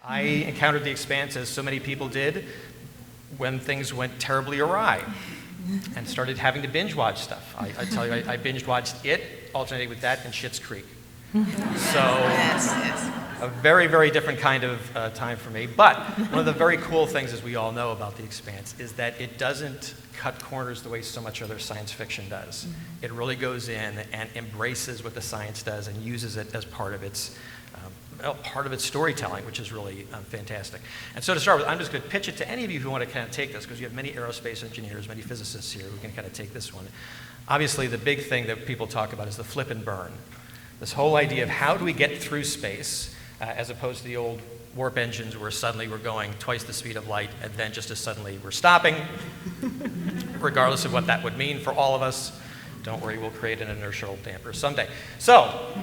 I encountered the Expanse, as so many people did, when things went terribly awry and started having to binge watch stuff. I tell you, I binge watched it, alternating with that and Schitt's Creek. So a very, very different kind of time for me. But one of the very cool things, as we all know about the Expanse, is that it doesn't cut corners the way so much other science fiction does. It really goes in and embraces what the science does and uses it as part of its storytelling, which is really fantastic. And so to start with, I'm just going to pitch it to any of you who want to kind of take this, because you have many aerospace engineers, many physicists here who can kind of take this one. Obviously, the big thing that people talk about is the flip and burn. This whole idea of how do we get through space, as opposed to the old warp engines where suddenly we're going twice the speed of light and then just as suddenly we're stopping, regardless of what that would mean for all of us. Don't worry, we'll create an inertial damper someday. So,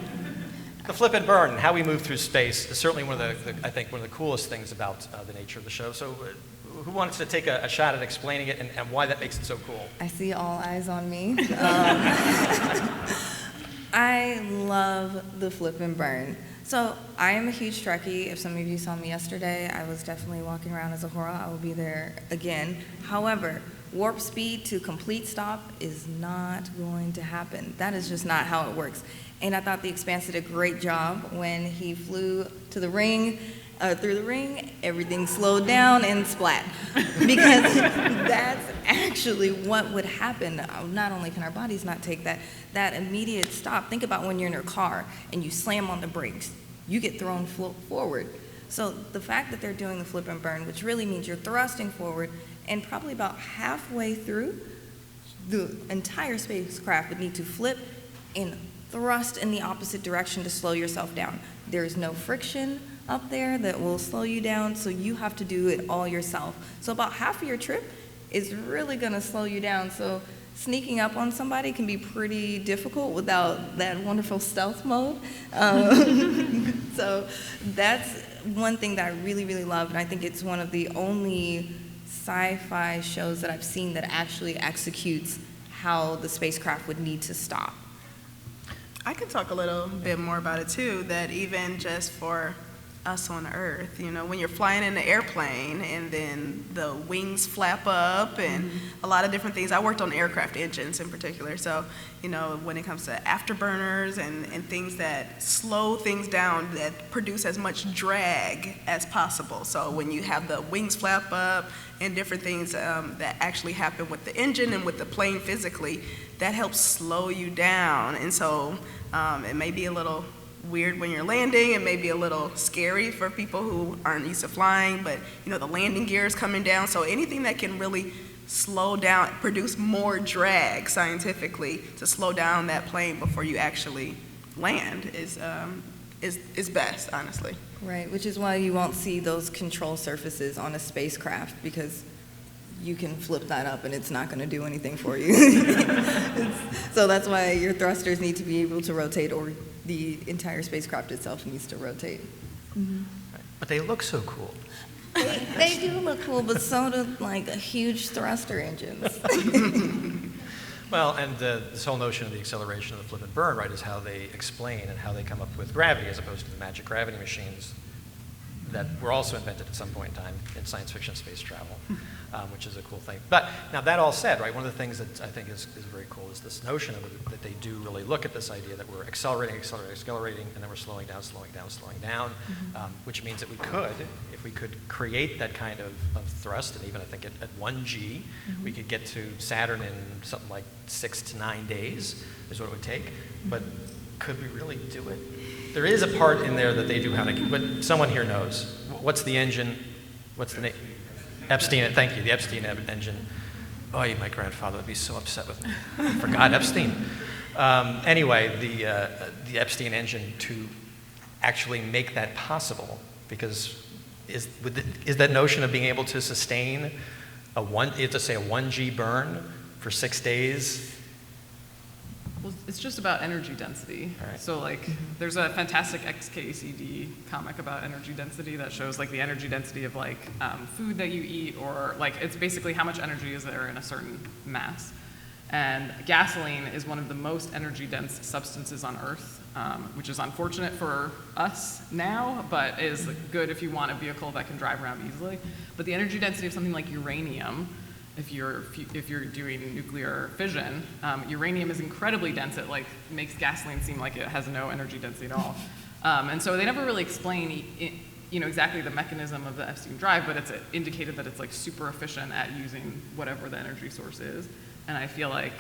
the flip and burn, how we move through space, is certainly one of the coolest things about the nature of the show. So, who wants to take a shot at explaining it and why that makes it so cool? I see all eyes on me. I love the flip and burn. So I am a huge Trekkie. If some of you saw me yesterday, I was definitely walking around as a horror. I will be there again. However, warp speed to complete stop is not going to happen. That is just not how it works. And I thought the Expanse did a great job when he flew to the ring, through the ring, everything slowed down and splat. Because that's actually what would happen. Not only can our bodies not take that immediate stop. Think about when you're in your car and you slam on the brakes. You get thrown forward. So the fact that they're doing the flip and burn, which really means you're thrusting forward, and probably about halfway through, the entire spacecraft would need to flip and thrust in the opposite direction to slow yourself down. There is no friction up there that will slow you down, so you have to do it all yourself. So about half of your trip is really gonna slow you down. So sneaking up on somebody can be pretty difficult without that wonderful stealth mode. So that's one thing that I really, really love, and I think it's one of the only sci-fi shows that I've seen that actually executes how the spacecraft would need to stop. I can talk a little bit more about it too, that even just for us on Earth, you know, when you're flying in an airplane and then the wings flap up and a lot of different things. I worked on aircraft engines in particular, so, you know, when it comes to afterburners and things that slow things down, that produce as much drag as possible. So when you have the wings flap up and different things that actually happen with the engine and with the plane physically, that helps slow you down. And so it may be a little weird when you're landing. It may be a little scary for people who aren't used to flying, but you know, the landing gear is coming down. So anything that can really slow down, produce more drag scientifically to slow down that plane before you actually land is best, honestly. Right, which is why you won't see those control surfaces on a spacecraft, because you can flip that up and it's not going to do anything for you. So that's why your thrusters need to be able to rotate, or the entire spacecraft itself needs to rotate. Right. But they look so cool. They do look cool, but so do like huge thruster engines. Well, and this whole notion of the acceleration of the flip and burn, right, is how they explain and how they come up with gravity, as opposed to the magic gravity machines that were also invented at some point in time in science fiction space travel, which is a cool thing. But now that all said, right, one of the things that I think is very cool is this notion of it, that they do really look at this idea that we're accelerating, and then we're slowing down, which means that if we could create that kind of thrust, and even I think at 1G, we could get to Saturn in something like 6 to 9 days is what it would take. But could we really do it? There is a part in there that they do have, but someone here knows. What's the engine? What's the name? Epstein, thank you, the Epstein engine. Oh, my grandfather would be so upset with me. I forgot Epstein. Anyway, the Epstein engine, to actually make that possible, because is that notion of being able to sustain a 1G burn for 6 days? Well, it's just about energy density. Right. So like, there's a fantastic XKCD comic about energy density that shows like the energy density of like food that you eat, or like it's basically how much energy is there in a certain mass. And gasoline is one of the most energy dense substances on Earth. which is unfortunate for us now, but is good if you want a vehicle that can drive around easily. But the energy density of something like uranium, if you're doing nuclear fission, uranium is incredibly dense. It like makes gasoline seem like it has no energy density at all. And so they never really explain exactly the mechanism of the Epstein drive, but it's indicated that it's like super efficient at using whatever the energy source is. And I feel like,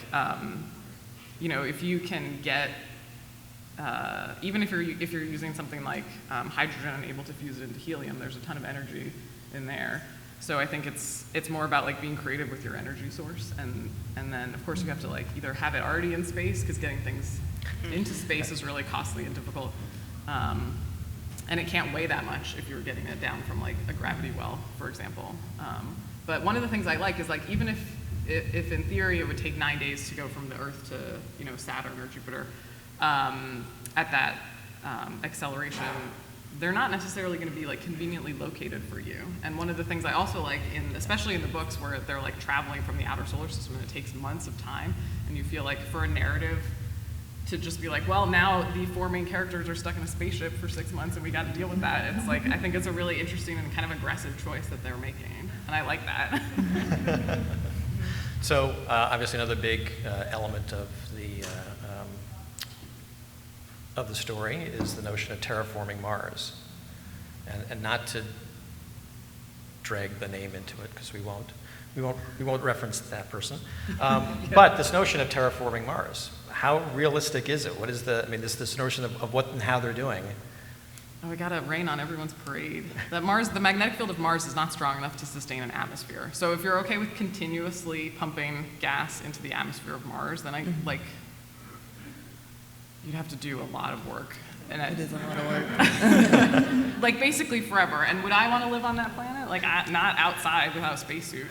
if you can get, even if you're using something like hydrogen and able to fuse it into helium, there's a ton of energy in there. So I think it's more about like being creative with your energy source, and then of course you have to like either have it already in space, because getting things into space is really costly and difficult, and it can't weigh that much if you're getting it down from like a gravity well, for example. But one of the things I like is like even if in theory it would take 9 days to go from the Earth to Saturn or Jupiter, at that acceleration, they're not necessarily going to be like conveniently located for you. And one of the things I also like, especially in the books where they're like traveling from the outer solar system and it takes months of time, and you feel like for a narrative to just be like, well, now the 4 main characters are stuck in a spaceship for 6 months and we got to deal with that. It's like, I think it's a really interesting and kind of aggressive choice that they're making, and I like that. So obviously another big element of the story is the notion of terraforming Mars, and not to drag the name into it, because we won't reference that person. But this notion of terraforming Mars, how realistic is it? What is this notion of what and how they're doing? Oh, we gotta rain on everyone's parade. The magnetic field of Mars is not strong enough to sustain an atmosphere. So if you're okay with continuously pumping gas into the atmosphere of Mars, then you'd have to do a lot of work. And It is a lot of work. like basically forever. And would I want to live on that planet? Like not outside without a spacesuit.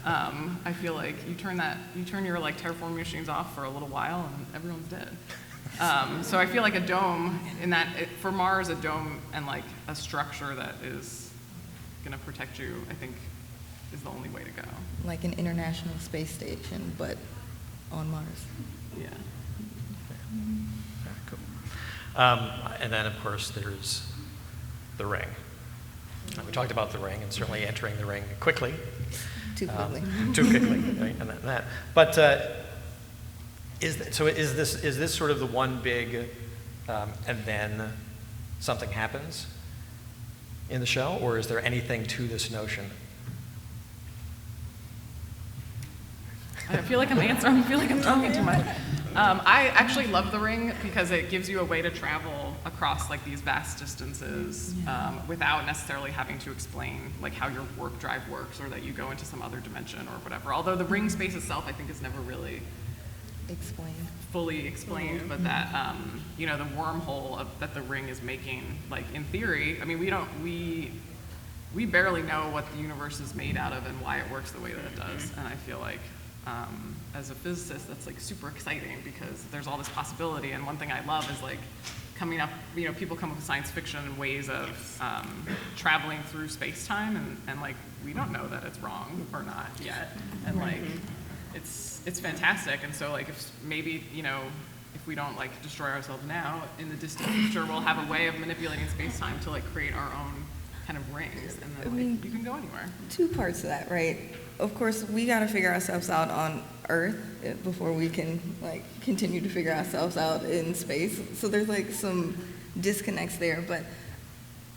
I feel like you turn your like terraforming machines off for a little while and everyone's dead. So I feel like a dome for Mars, a dome and like a structure that is gonna protect you, I think is the only way to go. Like an international space station, but on Mars. Yeah. Cool. And then, of course, there's the ring. We talked about the ring, and certainly entering the ring quickly. Too quickly. Too quickly, right? And that. But is this sort of the one big, and then something happens in the show, or is there anything to this notion? I feel like I'm answering. I feel like I'm talking too much. I actually love the ring because it gives you a way to travel across like these vast distances without necessarily having to explain like how your warp drive works or that you go into some other dimension or whatever. Although the ring space itself, I think, is never really fully explained, but that the wormhole that the ring is making, like in theory, I mean, we barely know what the universe is made out of and why it works the way that it does, and I feel like as a physicist, that's like super exciting because there's all this possibility. And one thing I love is like coming up, people come up with science fiction and ways of traveling through space-time, and like we don't know that it's wrong or not yet, and like it's fantastic. And so like if maybe if we don't like destroy ourselves now, in the distant future we'll have a way of manipulating space-time to like create our own kind of rings, and then you can go anywhere. 2 parts to that, right? Of course, we got to figure ourselves out on Earth before we can like continue to figure ourselves out in space. So there's like some disconnects there, but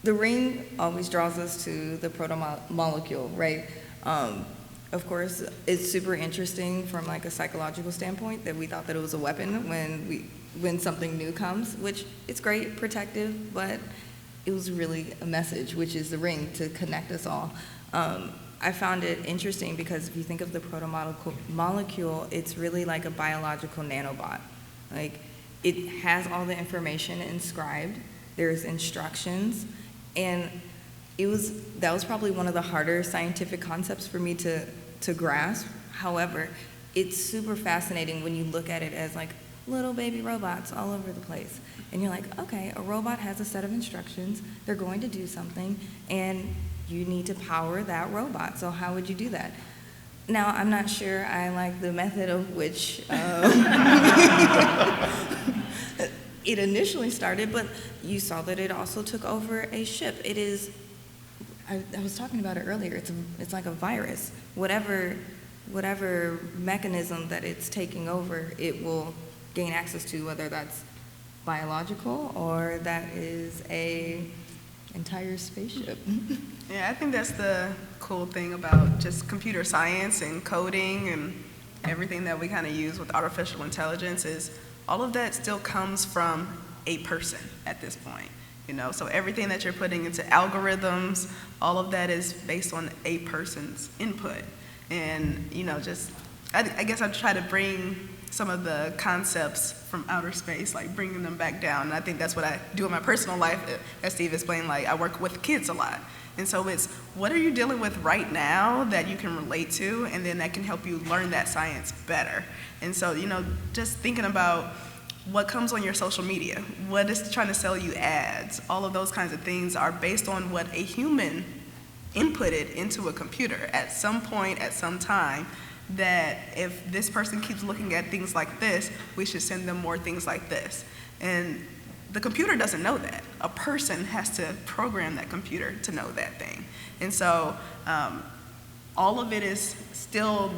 the ring always draws us to the proto-molecule, right? Of course, it's super interesting from like a psychological standpoint that we thought that it was a weapon when something new comes, which it's great, protective, but it was really a message, which is the ring to connect us all. I found it interesting because if you think of the proto-molecule, it's really like a biological nanobot. Like, it has all the information inscribed, there's instructions, and that was probably one of the harder scientific concepts for me to grasp. However, it's super fascinating when you look at it as like little baby robots all over the place. And you're like, okay, a robot has a set of instructions, they're going to do something, and you need to power that robot. So how would you do that? Now, I'm not sure I like the method of which it initially started, but you saw that it also took over a ship. It is, I was talking about it earlier, it's like a virus. Whatever mechanism that it's taking over, it will gain access to, whether that's biological or that is a entire spaceship. Yeah, I think that's the cool thing about just computer science and coding and everything that we kind of use with artificial intelligence is all of that still comes from a person at this point. You know, so everything that you're putting into algorithms, all of that is based on a person's input. And, you know, just, I guess I try to bring some of the concepts from outer space, like bringing them back down. And I think that's what I do in my personal life. As Steve explained, like I work with kids a lot. And so it's, what are you dealing with right now that you can relate to, and then that can help you learn that science better. And so, you know, just thinking about what comes on your social media, what is trying to sell you ads, all of those kinds of things are based on what a human inputted into a computer at some point, at some time, that if this person keeps looking at things like this, we should send them more things like this. And the computer doesn't know that. A person has to program that computer to know that thing. And so all of it is still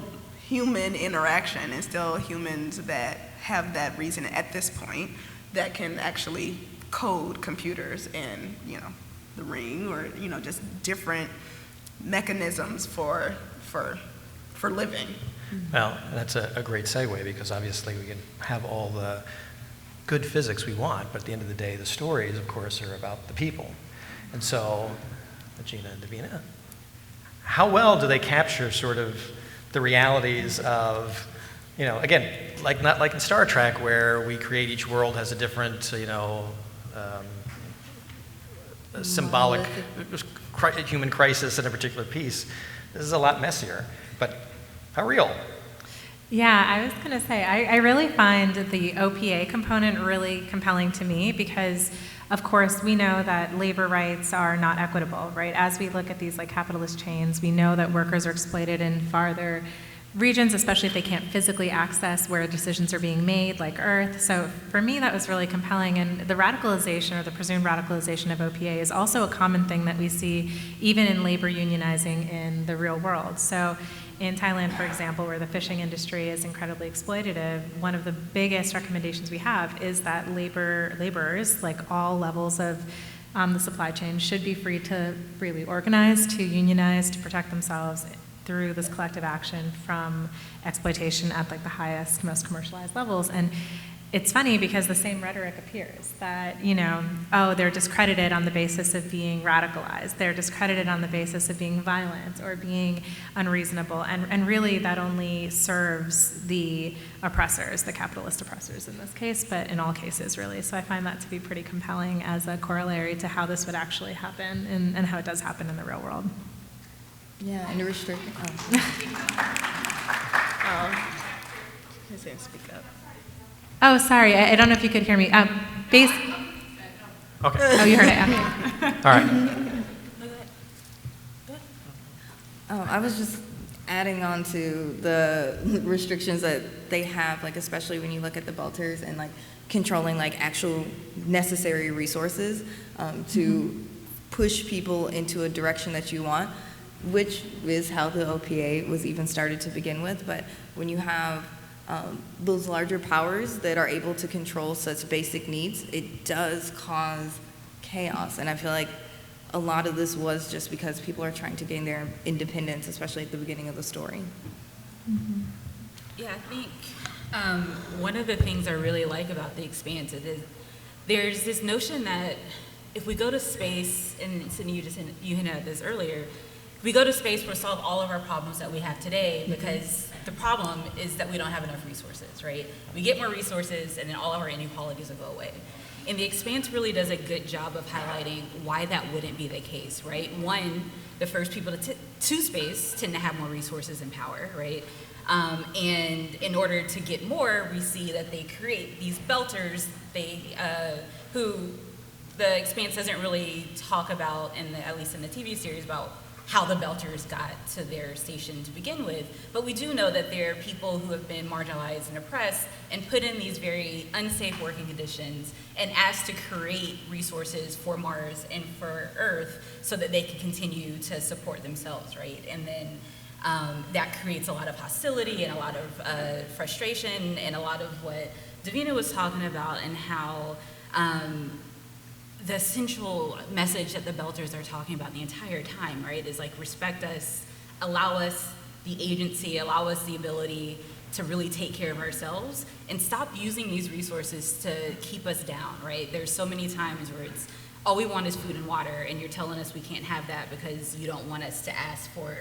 human interaction and still humans that have that reason at this point that can actually code computers and, you know, the ring or, you know, just different mechanisms for living. Well, that's a great segue, because obviously we can have all the good physics we want, but at the end of the day, the stories, of course, are about the people. And so, Gina and Davina, how well do they capture sort of the realities of, you know, again, like not like in Star Trek where we create each world has a different, you know, symbolic human crisis in a particular piece. This is a lot messier, but how real? Yeah, I was going to say, I really find the OPA component really compelling to me because, of course, we know that labor rights are not equitable, right? As we look at these like capitalist chains, we know that workers are exploited in farther regions, especially if they can't physically access where decisions are being made, like Earth. So for me, that was really compelling. And the radicalization or the presumed radicalization of OPA is also a common thing that we see even in labor unionizing in the real world. So in Thailand, for example, where the fishing industry is incredibly exploitative, one of the biggest recommendations we have is that laborers, like all levels of the supply chain, should be free to freely organize, to unionize, to protect themselves through this collective action from exploitation at like the highest, most commercialized levels. And it's funny because the same rhetoric appears that, you know, oh, they're discredited on the basis of being radicalized. They're discredited on the basis of being violent or being unreasonable. And really that only serves the oppressors, the capitalist oppressors in this case, but in all cases really. So I find that to be pretty compelling as a corollary to how this would actually happen and how it does happen in the real world. Yeah, and restrict. He's saying speak up. Oh, sorry, I don't know if you could hear me. Okay. Oh, you heard it. Okay. All right. Oh, I was just adding on to the restrictions that they have, like especially when you look at the belters and like controlling like actual necessary resources to push people into a direction that you want, which is how the OPA was even started to begin with. But when you have those larger powers that are able to control such basic needs, it does cause chaos. And I feel like a lot of this was just because people are trying to gain their independence, especially at the beginning of the story. Mm-hmm. Yeah, I think one of the things I really like about The Expanse is there's this notion that if we go to space, and Sydney, you hinted at this earlier, if we go to space, we'll solve all of our problems that we have today, because the problem is that we don't have enough resources, right? We get more resources and then all of our inequalities will go away. And The Expanse really does a good job of highlighting why that wouldn't be the case, right? One, the first people to space tend to have more resources and power, right? And in order to get more, we see that they create these belters, who the Expanse doesn't really talk about, at least in the TV series, about how the Belters got to their station to begin with. But we do know that there are people who have been marginalized and oppressed and put in these very unsafe working conditions and asked to create resources for Mars and for Earth so that they can continue to support themselves, right? And then that creates a lot of hostility and a lot of frustration and a lot of what Davina was talking about, and how the central message that the Belters are talking about the entire time, right, is like respect us, allow us the agency, allow us the ability to really take care of ourselves, and stop using these resources to keep us down, right? There's so many times where it's all we want is food and water, and you're telling us we can't have that because you don't want us to ask for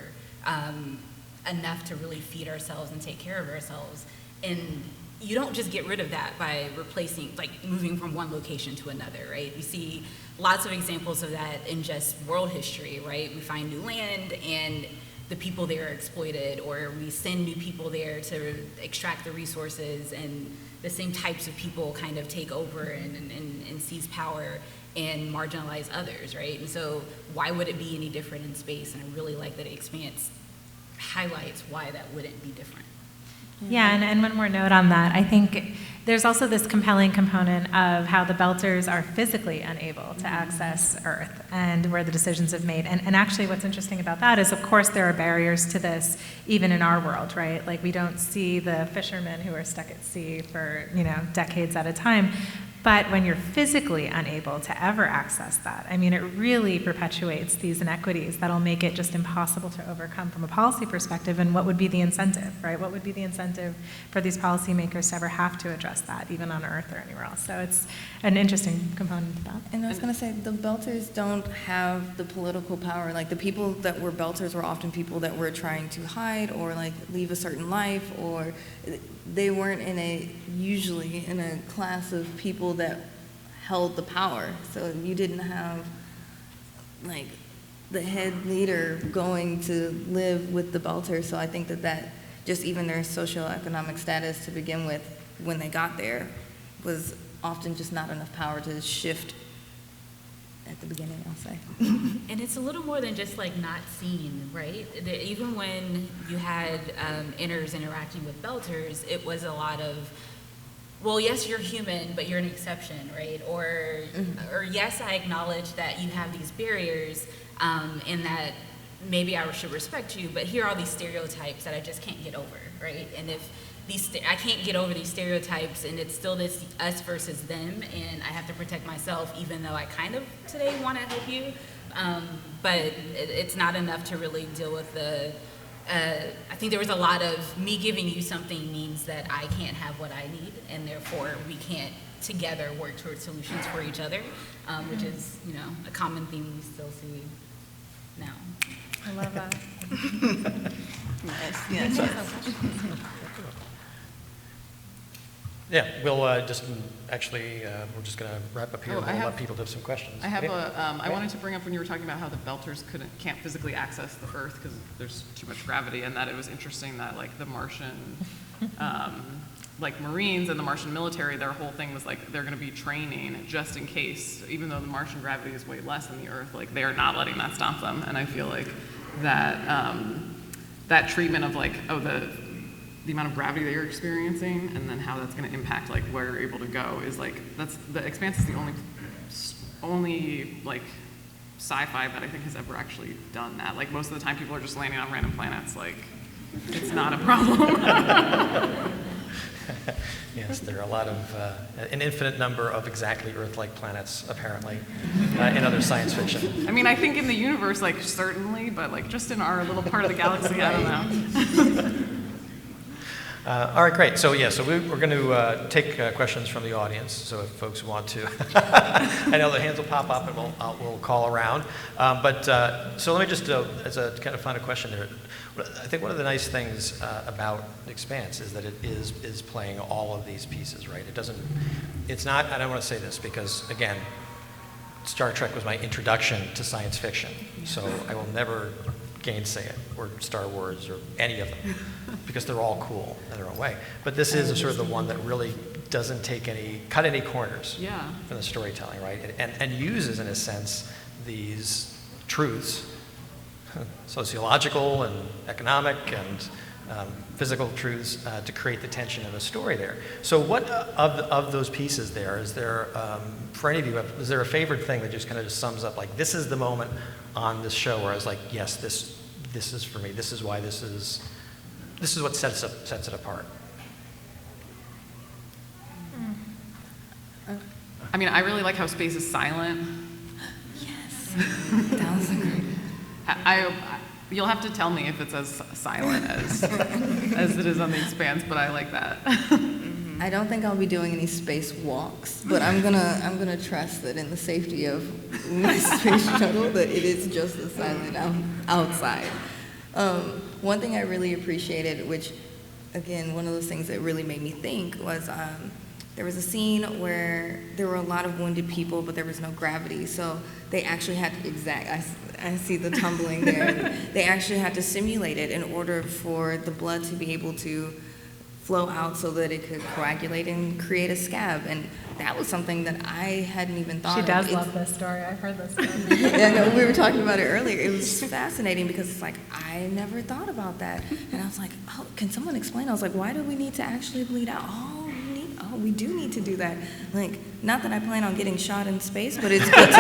enough to really feed ourselves and take care of ourselves. And you don't just get rid of that by replacing, like moving from one location to another, right? We see lots of examples of that in just world history, right? We find new land and the people there are exploited, or we send new people there to extract the resources, and the same types of people kind of take over and seize power and marginalize others, right? And so why would it be any different in space? And I really like that Expanse highlights why that wouldn't be different. Yeah, and one more note on that. I think there's also this compelling component of how the Belters are physically unable to access Earth and where the decisions have made. And actually what's interesting about that is, of course, there are barriers to this even in our world, right? Like we don't see the fishermen who are stuck at sea for, decades at a time. But when you're physically unable to ever access that, I mean, it really perpetuates these inequities that'll make it just impossible to overcome from a policy perspective. And what would be the incentive, right? What would be the incentive for these policymakers to ever have to address that, even on Earth or anywhere else? So it's an interesting component to that. And I was going to say, the Belters don't have the political power. Like, the people that were Belters were often people that were trying to hide or, like, leave a certain life, or they weren't usually in a class of people that held the power. So you didn't have, like, the head leader going to live with the Belters. So I think that just even their socioeconomic status to begin with, when they got there, was often just not enough power to shift at the beginning, I'll say. And it's a little more than just like not seen, right? Even when you had inners interacting with Belters, it was a lot of, well, yes, you're human, but you're an exception, right? Or yes, I acknowledge that you have these barriers, and that maybe I should respect you, but here are all these stereotypes that I just can't get over, right? And if I can't get over these stereotypes, and it's still this us versus them, and I have to protect myself, even though I kind of today want to help you, but it's not enough to really deal with the. I think there was a lot of me giving you something means that I can't have what I need, and therefore we can't together work towards solutions for each other, which is a common theme we still see now. I love that. Yes. Yeah, we'll just actually, we're just going to wrap up here, and we'll let people have some questions. I have Yeah. I wanted to bring up when you were talking about how the Belters can't physically access the Earth because there's too much gravity, and that it was interesting that like the Martian, like Marines and the Martian military, their whole thing was like they're going to be training just in case, even though the Martian gravity is way less than the Earth, like they are not letting that stop them. And I feel like that that treatment of like, oh, the amount of gravity that you're experiencing and then how that's going to impact like where you're able to go is like, the Expanse is the only like sci-fi that I think has ever actually done that. Like most of the time people are just landing on random planets, like it's not a problem. Yes, there are a lot of, an infinite number of exactly Earth-like planets, apparently, in other science fiction. I mean, I think in the universe, like certainly, but like just in our little part of the galaxy, I don't know. All right, great. So we're going to take questions from the audience. So if folks want to, I know the hands will pop up and we'll call around. So let me just, as a kind of final question there, I think one of the nice things about Expanse is that it is playing all of these pieces, right? It's not, I don't want to say this because, again, Star Trek was my introduction to science fiction, so I will never gainsay it, or Star Wars, or any of them, because they're all cool in their own way. But this is sort of the one that really doesn't cut any corners from the storytelling, right? And uses, in a sense, these truths sociological and economic and physical truths to create the tension of a story there. So what of those pieces there, is there, for any of you, is there a favorite thing that just kind of just sums up, like, this is the moment on this show where I was like, yes, this is for me, this is why this is what sets it apart? I mean, I really like how space is silent. Yes. That was a great. You'll have to tell me if it's as silent as it is on the Expanse, but I like that. I don't think I'll be doing any space walks, but I'm gonna trust that in the safety of my space shuttle that it is just as silent outside. One thing I really appreciated, which again, one of those things that really made me think was there was a scene where there were a lot of wounded people, but there was no gravity, so they actually had to, I see the tumbling there. They actually had to simulate it in order for the blood to be able to flow out so that it could coagulate and create a scab. And that was something that I hadn't even thought of. She does love this story. I've heard this story. Yeah, no, we were talking about it earlier. It was fascinating because it's like, I never thought about that. And I was like, oh, can someone explain? I was like, why do we need to actually bleed out? We do need to do that. Like, not that I plan on getting shot in space, but it's good to know.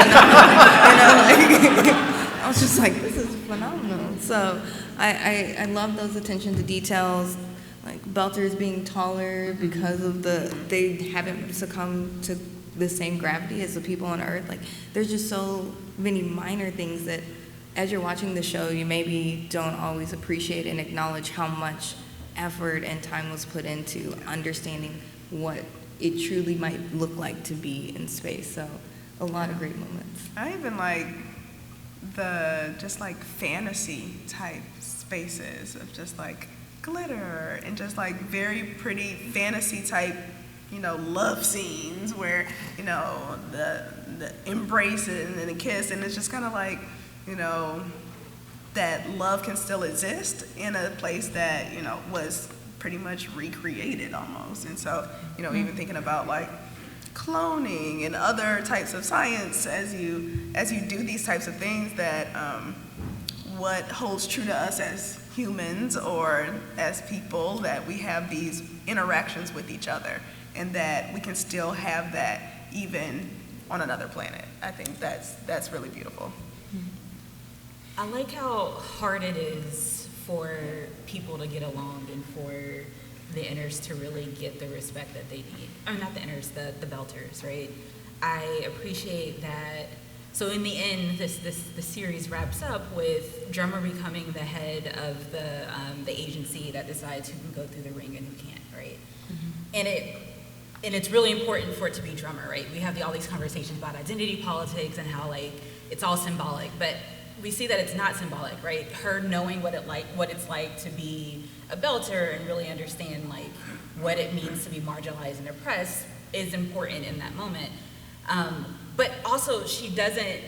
I was just like, this is phenomenal. So I love those attention to details, like belters being taller because of they haven't succumbed to the same gravity as the people on Earth. Like, there's just so many minor things that as you're watching the show, you maybe don't always appreciate and acknowledge how much effort and time was put into understanding what it truly might look like to be in space. So a lot of great moments. I even like the just like fantasy type spaces of just like glitter and just like very pretty fantasy type, love scenes where, the embraces and the kiss, and it's just kind of like, that love can still exist in a place that, was pretty much recreated almost. And so, even thinking about like cloning and other types of science as you do these types of things, that what holds true to us as humans or as people, that we have these interactions with each other and that we can still have that even on another planet. I think that's really beautiful. I like how hard it is for people to get along and for the inners to really get the respect that they need. Or not the inners, the belters, right? I appreciate that. So in the end, the series wraps up with Drummer becoming the head of the agency that decides who can go through the ring and who can't, right? Mm-hmm. And it's really important for it to be Drummer, right? We have all these conversations about identity politics and how like it's all symbolic, but we see that it's not symbolic, right? Her knowing what it's like to be a belter and really understand like what it means to be marginalized and oppressed is important in that moment. But also she doesn't,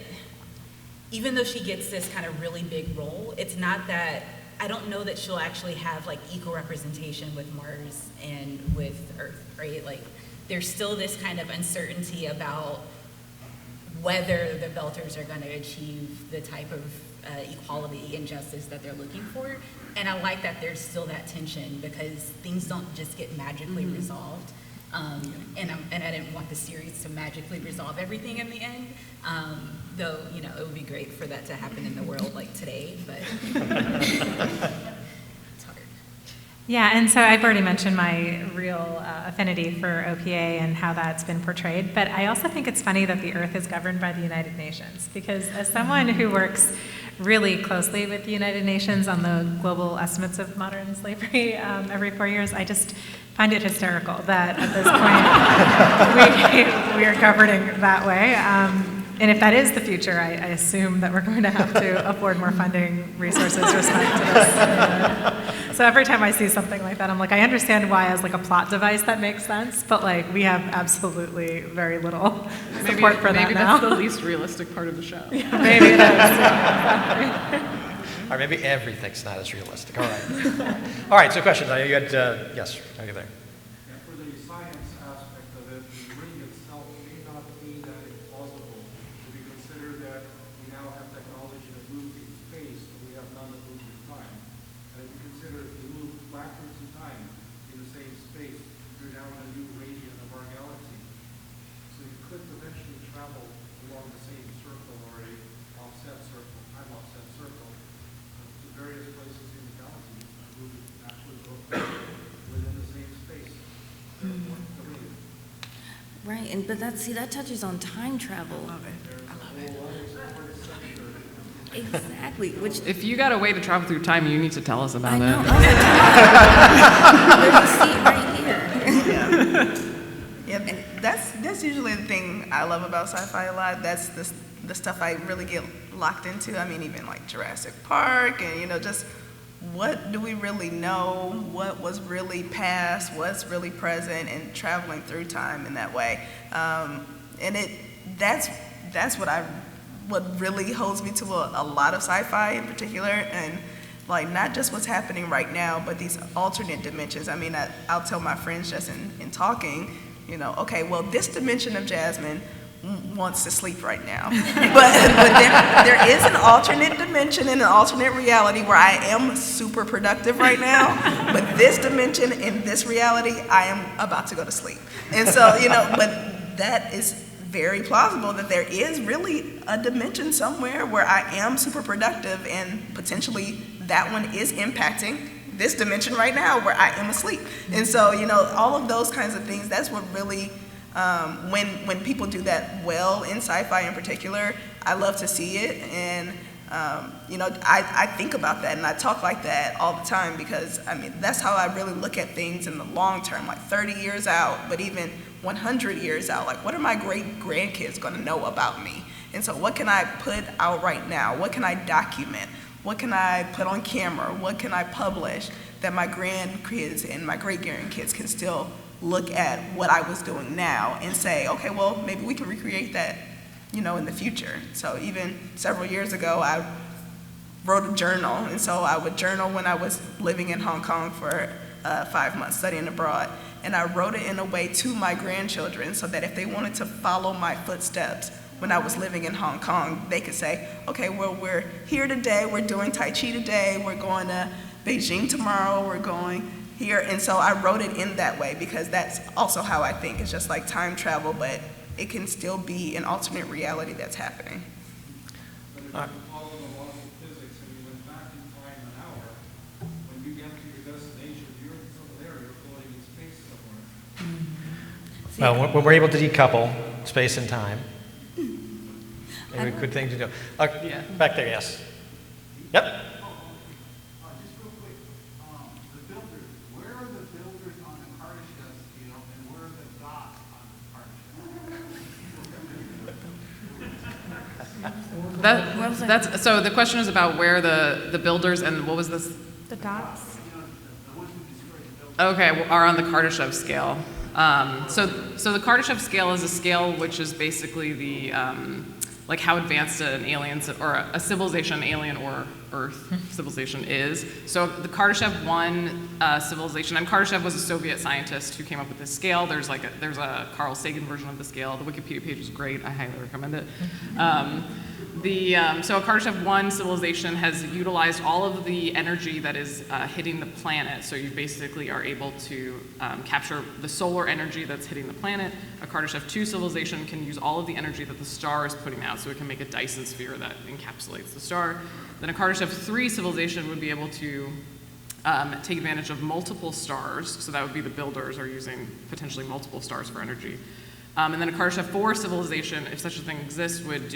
even though she gets this kind of really big role, it's not that, I don't know that she'll actually have like equal representation with Mars and with Earth, right? Like there's still this kind of uncertainty about whether the belters are going to achieve the type of equality and justice that they're looking for. And I like that there's still that tension because things don't just get magically resolved. And I didn't want the series to magically resolve everything in the end. Though, it would be great for that to happen in the world like today, but it's hard. Yeah, and so I've already mentioned my real affinity for OPA and how that's been portrayed, but I also think it's funny that the Earth is governed by the United Nations, because as someone who works really closely with the United Nations on the global estimates of modern slavery every 4 years, I just find it hysterical that at this point we are governing that way. And if that is the future, I assume that we're going to have to afford more funding, resources, respect to this. So every time I see something like that, I'm like, I understand why as like a plot device that makes sense, but like we have absolutely very little support for that now. Maybe that's the least realistic part of the show. Yeah, maybe it is. Yeah, Or maybe everything's not as realistic. All right. All right, so questions. You had, yes, over there. For the science aspect of it, the ring itself may not be that implausible. If we consider that we now have technology that moves in space, so we along the same circle or a offset circle, time offset circle, to various places in the galaxy, who actually go within the same space. Therefore, deleted. Right, but that touches on time travel. Exactly, which If you got a way to travel through time, you need to tell us about I know. it. There's a seat right here. Yep, and that's usually the thing I love about sci-fi a lot. That's the stuff I really get locked into. I mean, even like Jurassic Park, and just what do we really know? What was really past? What's really present? And traveling through time in that way. And that's what really holds me to a lot of sci-fi in particular, and like not just what's happening right now, but these alternate dimensions. I mean, I'll tell my friends just in talking, okay, well, this dimension of Jasmine wants to sleep right now. but there is an alternate dimension and an alternate reality where I am super productive right now, but this dimension in this reality, I am about to go to sleep. And so, but that is very plausible that there is really a dimension somewhere where I am super productive, and potentially that one is impacting this dimension right now where I am asleep. And so, all of those kinds of things, that's what really, when people do that well in sci-fi in particular, I love to see it. And, I think about that and I talk like that all the time because, I mean, that's how I really look at things in the long term, like 30 years out, but even 100 years out, like what are my great grandkids going to know about me? And so what can I put out right now? What can I document? What can I put on camera? What can I publish that my grandkids and my great grandkids can still look at what I was doing now and say, okay, well, maybe we can recreate that, in the future. So even several years ago, I wrote a journal. And so I would journal when I was living in Hong Kong for 5 months studying abroad. And I wrote it in a way to my grandchildren so that if they wanted to follow my footsteps when I was living in Hong Kong, they could say, okay, well, we're here today, we're doing Tai Chi today, we're going to Beijing tomorrow, we're going here. And so I wrote it in that way because that's also how I think. It's just like time travel, but it can still be an alternate reality that's happening. But if you follow the laws of physics and you went back in time an hour, when you get to your destination, you're still there, you're floating in space somewhere. Well, when we're able to decouple space and time, maybe a good thing to do. Yeah. Back there, yes. Yep. Just real quick, the builders, where are the builders on the Kardashev scale and where are the dots on the Kardashev? That's so the question is about where the builders and what was this? The dots. Okay, are on the Kardashev scale. So the Kardashev scale is a scale which is basically the like how advanced an alien or a civilization, alien or Earth civilization is. So the Kardashev 1 civilization, and Kardashev was a Soviet scientist who came up with this scale. There's a Carl Sagan version of the scale. The Wikipedia page is great. I highly recommend it. So a Kardashev 1 civilization has utilized all of the energy that is hitting the planet. So you basically are able to capture the solar energy that's hitting the planet. A Kardashev 2 civilization can use all of the energy that the star is putting out, so it can make a Dyson sphere that encapsulates the star. Then a Kardashev 3 civilization would be able to take advantage of multiple stars, so that would be the builders are using potentially multiple stars for energy. And then a Kardashev 4 civilization, if such a thing exists, would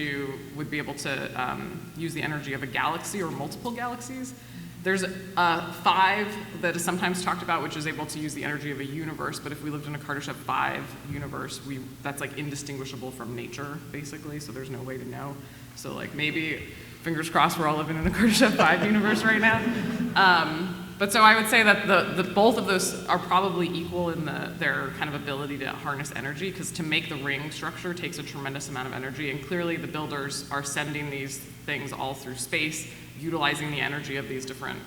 be able to use the energy of a galaxy or multiple galaxies. There's 5 that is sometimes talked about, which is able to use the energy of a universe. But if we lived in a Kardashev 5 universe, that's like indistinguishable from nature, basically. So there's no way to know. So like maybe, fingers crossed, we're all living in a Kardashev 5 universe right now. But so I would say that the both of those are probably equal in their kind of ability to harness energy, because to make the ring structure takes a tremendous amount of energy, and clearly the builders are sending these things all through space, utilizing the energy of these different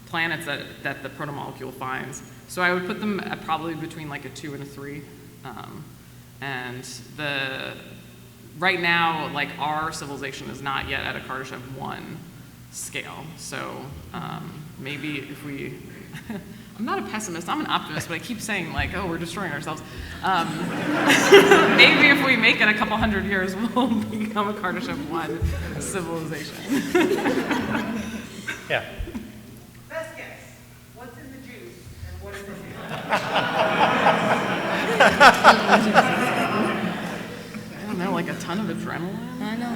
planets that the protomolecule finds. So I would put them at probably between like a 2 and a 3. And right now, like our civilization is not yet at a Kardashev 1 scale. So maybe if we I'm not a pessimist, I'm an optimist, but I keep saying like, oh, we're destroying ourselves. Maybe if we make it a couple hundred years, we'll become a Kardashev 1 civilization. Yeah. Best guess, what's in the juice and what is in the I don't know, like a ton of adrenaline? I know,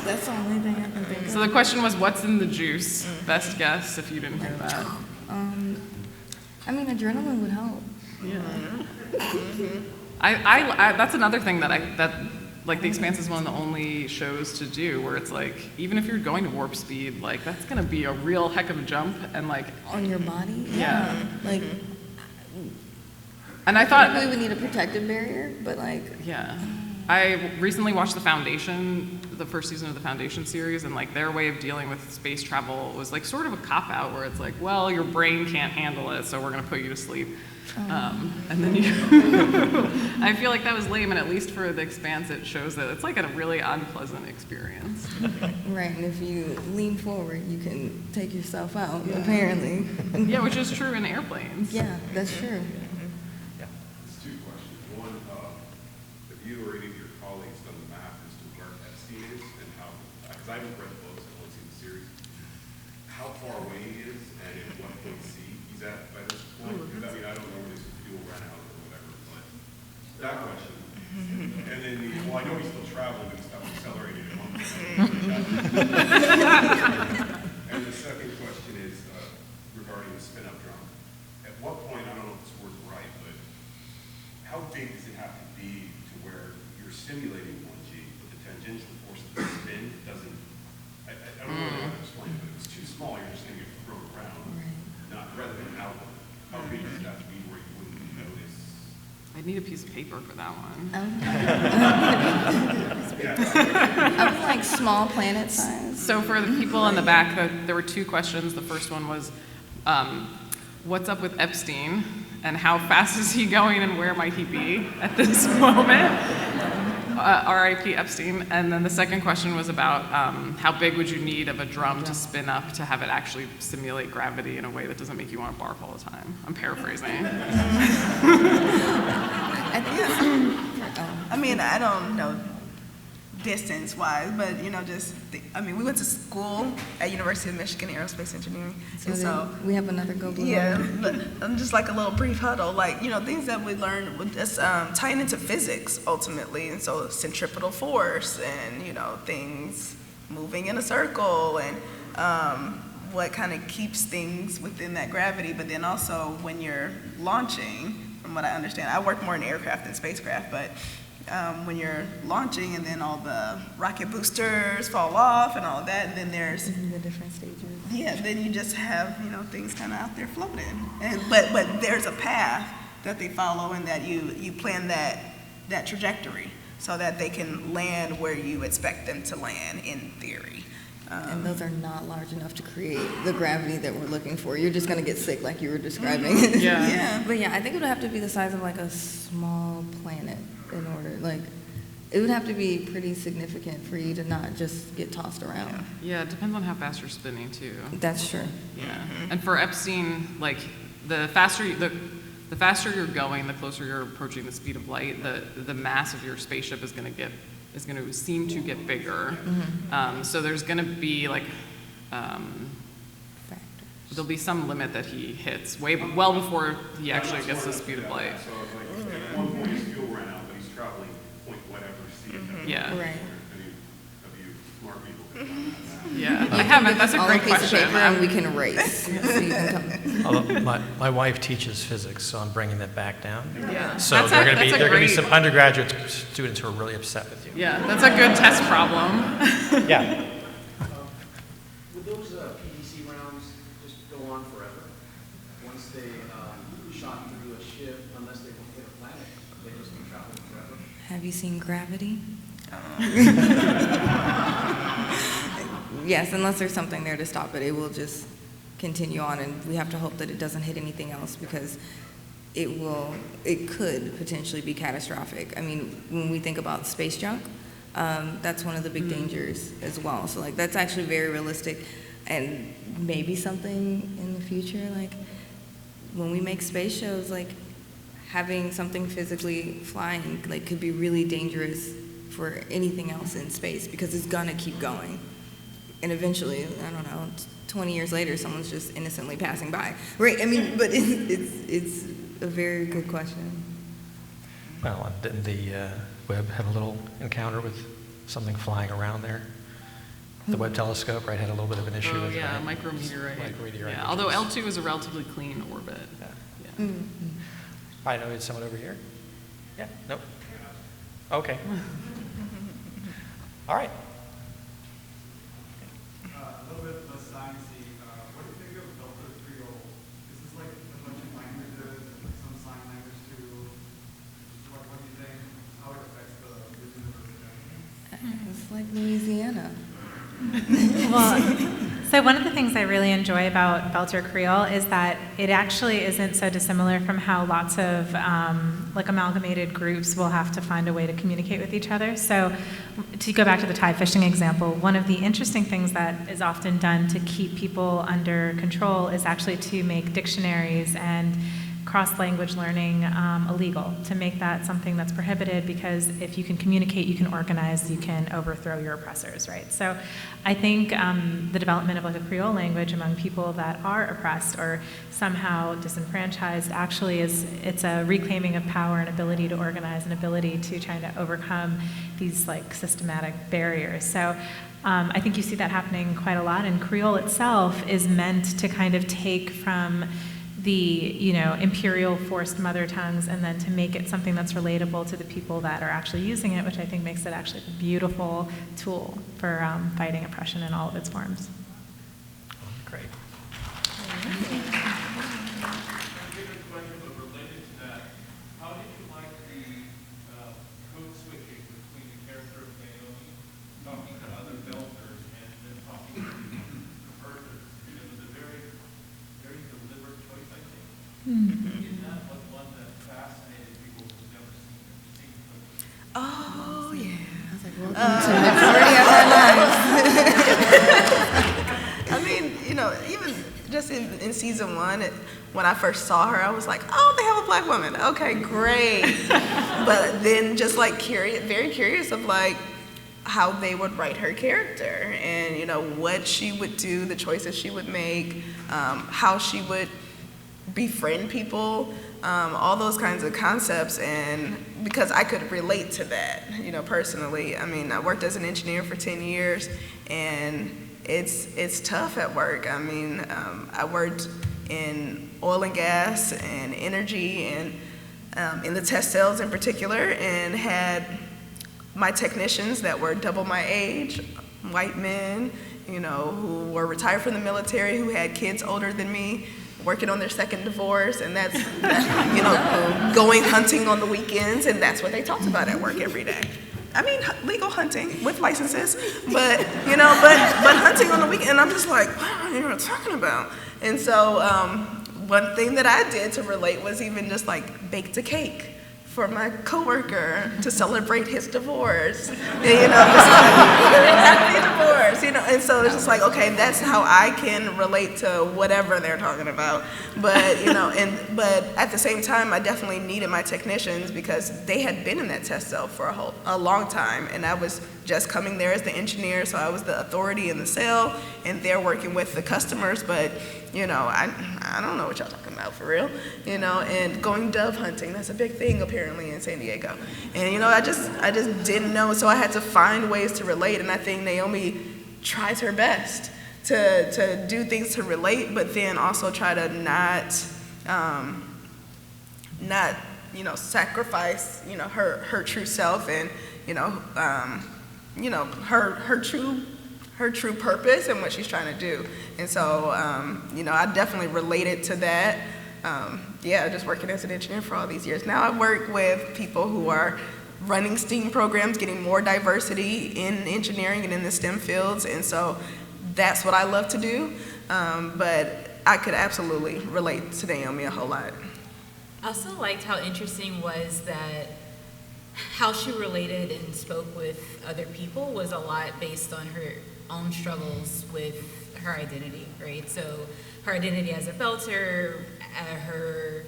that's the only thing I can think of. So the question was, what's in the juice? Best guess, if you didn't hear that. I mean, adrenaline would help. Yeah. I that's another thing that like The Expanse is one of the only shows to do where it's like, even if you're going to warp speed, like that's gonna be a real heck of a jump, and like, On your body? Yeah. Like, and I thought, we would need a protective barrier, but like, yeah. I recently watched The Foundation, the first season of the Foundation series, and like their way of dealing with space travel was like sort of a cop-out where it's like, well, your brain can't handle it, so we're gonna put you to sleep. And then you, I feel like that was lame, and at least for The Expanse, it shows that it's like a really unpleasant experience. right, and if you lean forward, you can take yourself out, apparently. Yeah, which is true in airplanes. Yeah, that's true. It's two questions. One, have you or any of your colleagues done the math as to where Epstein is and how, because I haven't read the books, I've only seen the series, how far away he is and at what point C he's at by this point? Because I mean, I don't know if his fuel ran out or whatever, but that question. And then well, I know he's still traveling, but stuff accelerated at one point. And the second question is regarding the spin-up drum. At what point, I don't know if this word's right, but how big does it have to be to where you're simulating 1G, but the tangential force of the spin doesn't, I don't know how to explain it, but if it's too small, you're just going to get thrown around, not rather than an outward. How big does it have to be where you wouldn't notice? I'd need a piece of paper for that one. I was like small planet size. So for the people in the back, there were two questions. The first one was, what's up with Epstein, and how fast is he going, and where might he be at this moment? R.I.P. Epstein. And then the second question was about how big would you need of a drum to spin up to have it actually simulate gravity in a way that doesn't make you want to barf all the time. I'm paraphrasing. I mean, I don't know distance-wise, but we went to school at University of Michigan Aerospace Engineering, So, and so we have another go blue. yeah, but just like a little brief huddle, like things that we learned with just tying into physics ultimately, and so centripetal force and things moving in a circle and what kind of keeps things within that gravity, but then also when you're launching, from what I understand, I work more in aircraft than spacecraft, but when you're launching and then all the rocket boosters fall off and all of that, and then there's The different stages. then you just have things kind of out there floating, and but there's a path that they follow, and that you plan that trajectory so that they can land where you expect them to land in theory. And those are not large enough to create the gravity that we're looking for. You're just going to get sick like you were describing. Yeah. Yeah. But yeah, I think it would have to be the size of like a small planet in order, like, it would have to be pretty significant for you to not just get tossed around. Yeah, it depends on how fast you're spinning too. That's true. Yeah. And for Epstein, like the faster you're going, the closer you're approaching the speed of light, the mass of your spaceship is going to seem to get bigger. So there's going to be like there'll be some limit that he hits well before he actually gets the speed of light. So I was like, at one point his fuel ran out, but he's traveling point whatever C. Yeah. Right. I mean, have you smart people have done that? Yeah. I haven't. That's a All great piece of question. paper and we can race. So you can come. Although my wife teaches physics, so I'm bringing that back down. Yeah. So That's there are going that's to be great- some undergraduate students who are really upset with you. Yeah, that's a good test problem. Yeah. Would those PDC rounds just go on forever? Once they shot through a ship, unless they hit a planet, they just keep traveling forever? Have you seen Gravity? Yes, unless there's something there to stop it, it will just continue on, and we have to hope that it doesn't hit anything else, because it could potentially be catastrophic. I mean, when we think about space junk, that's one of the big dangers as well. So like that's actually very realistic, and maybe something in the future, like when we make space shows, like having something physically flying like could be really dangerous for anything else in space because it's gonna keep going. And eventually, I don't know, 20 years later, someone's just innocently passing by. Right, I mean, but it's a very good question. Well, didn't the Webb have a little encounter with something flying around there? The Webb telescope, right, had a little bit of an issue Oh, with yeah, it. micrometeorite. Micrometeorite, Yeah, which although was- L2 is a relatively clean orbit. Yeah. Yeah. Mm-hmm. I know it's someone over here. Yeah, nope. Okay. All right. A little bit less sciencey. What do you think of Delta Creole? Is this like a bunch of languages and some sign language too? What do you think? How it affects the universe? It's like Louisiana. Well, so one of the things I really enjoy about Belter Creole is that it actually isn't so dissimilar from how lots of like amalgamated groups will have to find a way to communicate with each other. So to go back to the Thai fishing example, one of the interesting things that is often done to keep people under control is actually to make dictionaries and cross-language learning illegal, to make that something that's prohibited, because if you can communicate, you can organize, you can overthrow your oppressors, right? So I think the development of like a Creole language among people that are oppressed or somehow disenfranchised actually it's a reclaiming of power and ability to organize and ability to try to overcome these like systematic barriers. So I think you see that happening quite a lot, and Creole itself is meant to kind of take from the imperial forced mother tongues and then to make it something that's relatable to the people that are actually using it, which I think makes it actually a beautiful tool for fighting oppression in all of its forms. Great. Oh, yeah. I mean, even just in season 1, when I first saw her, I was like, oh, they have a black woman. Okay, great. But then just like very curious of like how they would write her character and, what she would do, the choices she would make, how she would befriend people, all those kinds of concepts. And because I could relate to that, personally. I mean, I worked as an engineer for 10 years and it's tough at work. I mean, I worked in oil and gas and energy and in the test cells in particular, and had my technicians that were double my age, white men, who were retired from the military, who had kids older than me, working on their second divorce, and that's going hunting on the weekends, and that's what they talked about at work every day. I mean, legal hunting with licenses, but but hunting on the weekend, and I'm just like, what are you talking about? And so one thing that I did to relate was even just like baked a cake for my coworker to celebrate his divorce, just like, happy divorce, and so it's just like, okay, that's how I can relate to whatever they're talking about, but but at the same time, I definitely needed my technicians because they had been in that test cell for a long time, and I was just coming there as the engineer, so I was the authority in the cell, and they're working with the customers, but I don't know what y'all talking about for real, and going dove hunting, that's a big thing apparently in San Diego. And I just didn't know, so I had to find ways to relate, and I think Naomi tries her best to do things to relate, but then also try to not sacrifice, her true self and, her true purpose and what she's trying to do. And so, I definitely related to that. Just working as an engineer for all these years. Now I work with people who are running STEAM programs, getting more diversity in engineering and in the STEM fields. And so that's what I love to do. But I could absolutely relate to Naomi a whole lot. I also liked how interesting was that how she related and spoke with other people was a lot based on her own struggles with her identity, right? So her identity as a belter, her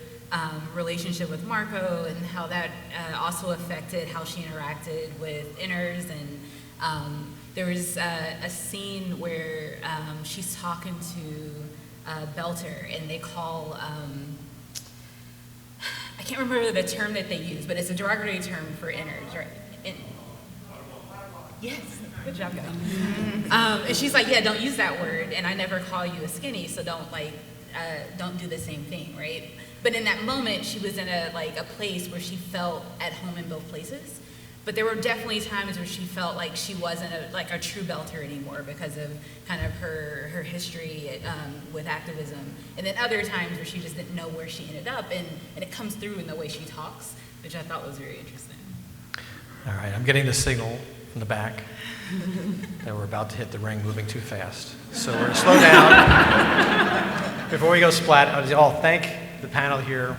relationship with Marco, and how that also affected how she interacted with inners. And there was a scene where she's talking to Belter, and they call, I can't remember the term that they use, but it's a derogatory term for inners, right? Yes, good job, guys. And she's like, yeah, don't use that word, and I never call you a skinny, so don't do the same thing, right? But in that moment, she was in a place where she felt at home in both places. But there were definitely times where she felt like she wasn't a true belter anymore because of kind of her history with activism. And then other times where she just didn't know where she ended up, and it comes through in the way she talks, which I thought was very interesting. All right, I'm getting the signal from the back that we're about to hit the ring moving too fast. So we're going to slow down. Before we go splat, I'll thank the panel here.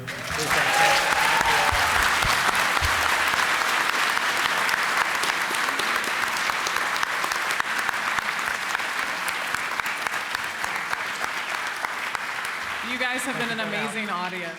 You guys have been an amazing audience.